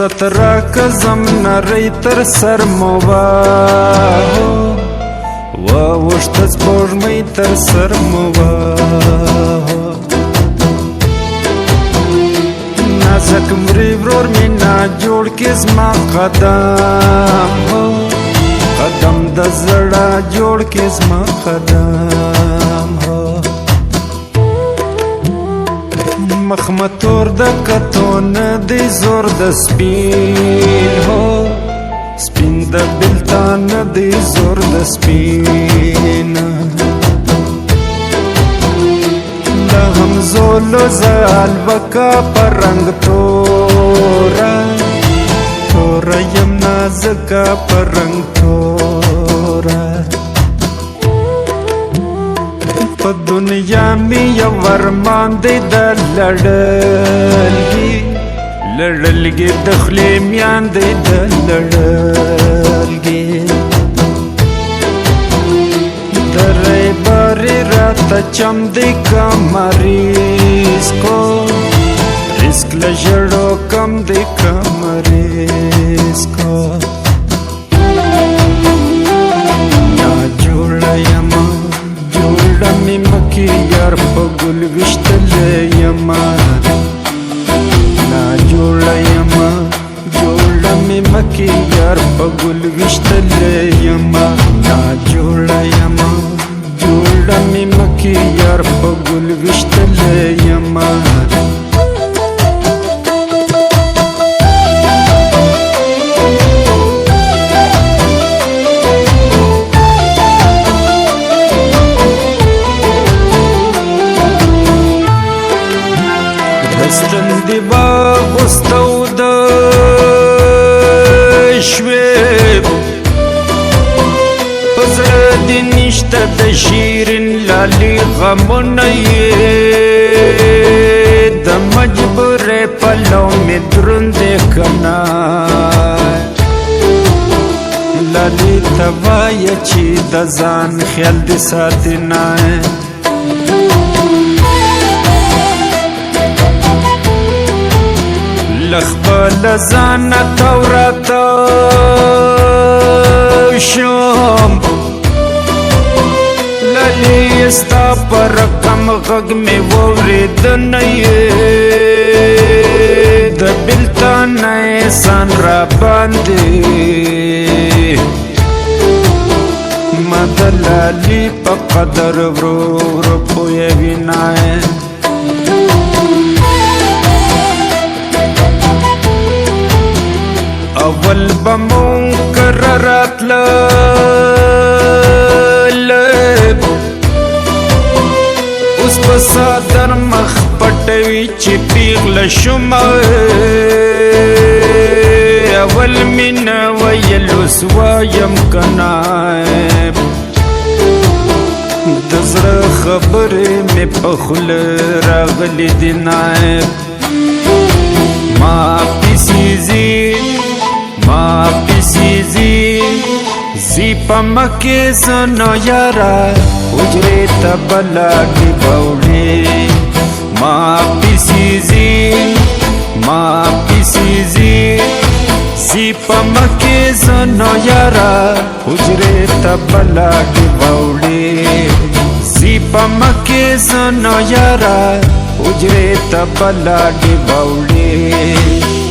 فرصت را کزم نری تر سر مواهو واوشت سپوږمۍ تر سر مواهو نازک مري ورور می نا جوړ کې زما قدم هو قدم د زړه جوړ کې زما قدم هو مخمتور د کتون دی زور د سپین هو سپین د بلتان دی زور د سپین د همزولو زال بکا پر رنگ تورا تورا یم نازکا پر رنگ تورا په دنیا می یو ورمان دی د لړلګي لړلګي د خلې میان دی د لړلګي درې بارې راته چم دی کمریز کو رزق له ژړو کم دی کمریز کو نا جوړه یما جوړه می مکی یار په ګل وشتلې یما نا جوړه یما جوړه می مکی یار په ګل وشتلې یما نا جوړه یما جوړه می مکی یار په ګل وشتلې یما دستندی با غستو د شویب پزړه دی نشته د شیرین لالی غمونه د مجبور پلو می دروند کنا لالی توای چې د ځان خیال دی ساتنه لخبل زان تورتا شوم للی استا پر کم غگ می ورید نه د بلتان سان را باندې مدلالی په قدر ورو ورو پوی وینای اول بمون کررات لب اوس پسادر مخ پټوي چې پیغل شوم اول من ویل اوس وایم کنا د زړه خبرې مې په خوله راغلي دي نایب ما پیسیزي ما پیسیزی زی پا مکی زنو یارا حجره تبلا کی باوڑی ما پیسیزی زی پا مکی زنو یارا حجره تبلا کی باوڑی زی پا مکی زنو یارا حجره تبلا کی باوڑی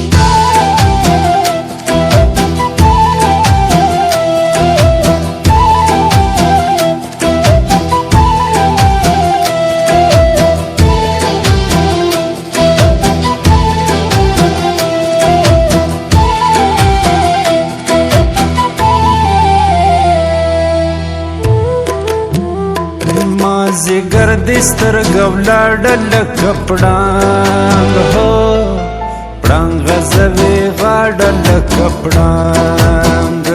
زگر دستر گولاڈ لکپڑانگ ہو پڑانگ زوی غاڈ لکپڑانگ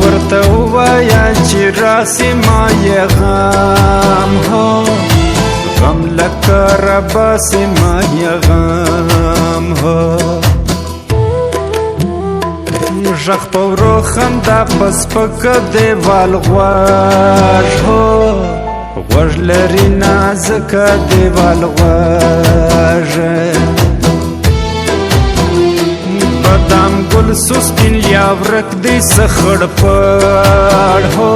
ورطا ہوایا چی راسی مای غام ہو غم لکر باسی مای غام ہو ژغ په ورو خندا پس پک دیوال غواړ هو غوږ لري نازک دیوال غواړ بادام گل سسپین یا ورک دی سخړ پړ هو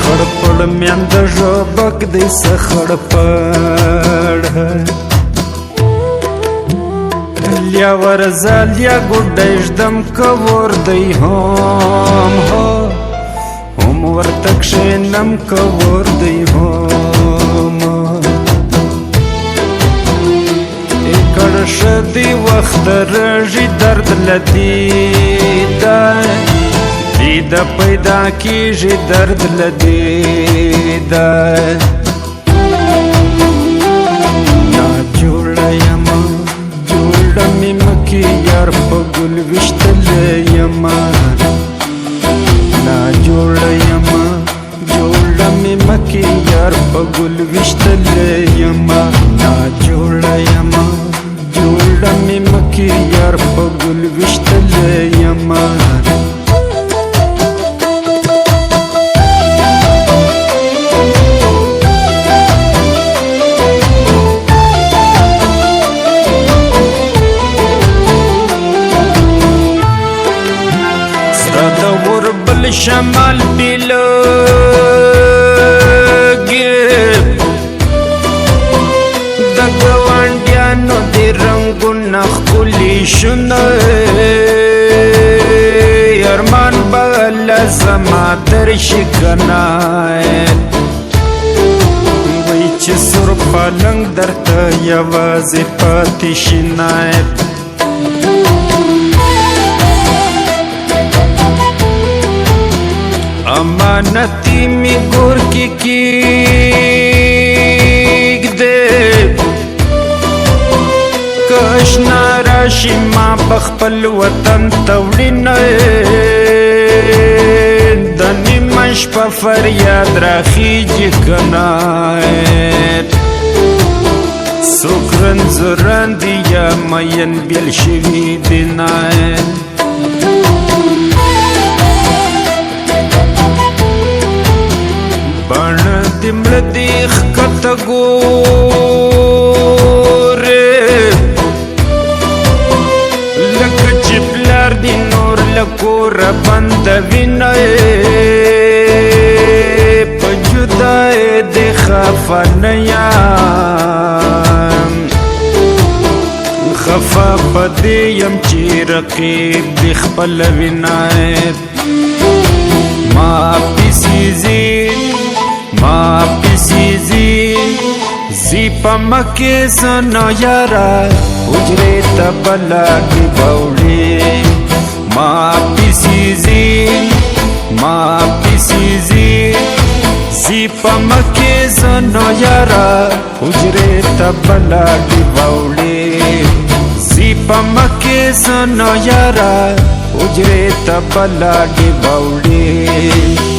خړ پړ میند ژبک دی سخړ پړ لیا ورزا لیا ګډش دم کور دی هم هو هم ورتک شنم کور دی هم شدی وقت رژی درد لدی دا پیدا کیجی درد لدی دا نا جوڑا یما جوڑا می مکی یار پا گل وشتل یما نا جوڑا یما جوڑا می مکی یار پا گل وشتل یما نا جوڑا یما جوړه می مکی یار په ګل وشتل یما سره د وربل شمال بیلګي د ګوانډیانو دی رنگونه ښکلي شونه ارمان به له زما درشي کنه وایي چې سور پالنګ درته یوازې پاتې شي نایب امانتي مې ګور کې کېږدې کشنا راشي ما بخپل وطن توړینه د نیمه شپه فریاد راخیږي کنه څوک رنځورندي یا مین بیل شوي دي نه بڼه دې مړه دې ښکته ګورې لکه چې پلار دې نور له کوره بندوي نه په جدای دې خفه نه یم خفه په دې یم چې رقیب دې خپلوي نه ما پیسې ما پیسیزی زی پا مکی سنو یارا حجرے تبلا کی باوڑی ما پیسیزی زی پا مکی سنو یارا حجرے تبلا کی باوڑی زی پا مکی سنو یارا حجرے تبلا کی باوڑی